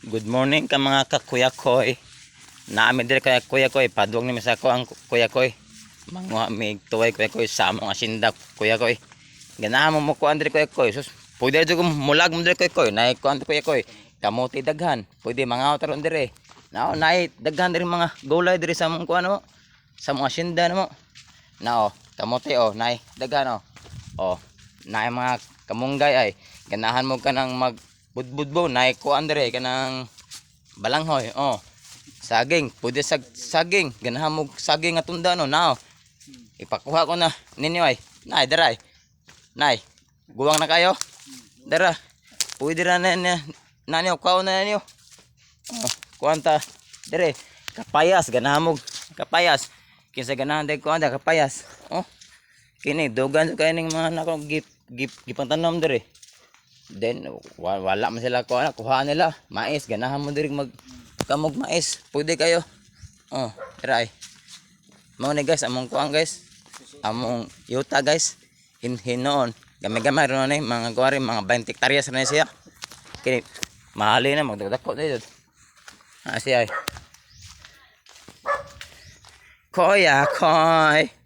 Good morning ka mga kakuya koy. Naami dire kay kuya koy, padung ni sa ko ang kuya koy. Mga mig tuway kuya koy sa among asinda kuya koy. Ganahan mo ko andre kuya koy. Sus, pwede jud ko mulag mo dire kuya koy. Nay ko andre kuya koy. Kamote daghan. Pwede mga taron dire. Nao nay daghan dire mga gulay dire sa among kuan mo. Sa mga asinda mo. Nao, kamote nay daghan Oh, nay mga kamunggay ay ganahan mo kanang mag budbudbo nay ko andre kanang balanghoy saging pwede saging ganahan mo saging nga tunda now ipakuha ko na ninyo ay nay daray nay guwang na kayo dara pwede ra na nanyo kao na ninyo kuanta dire kapayas ganahan mo kapayas kinsa ganahan day ko anda kapayas kini dogan kay ning mga nako gipantanom dire. Then wala man sila kuha nila mais ganahan mo diri mag kamog mais pwede kayo try mo ni guys among kuang guys among yuta guys hinoon gamay-gamay ron ni mga kuwari mga 20 hektaryas na siya kini mahali na magdagdako dito siya ay koya koy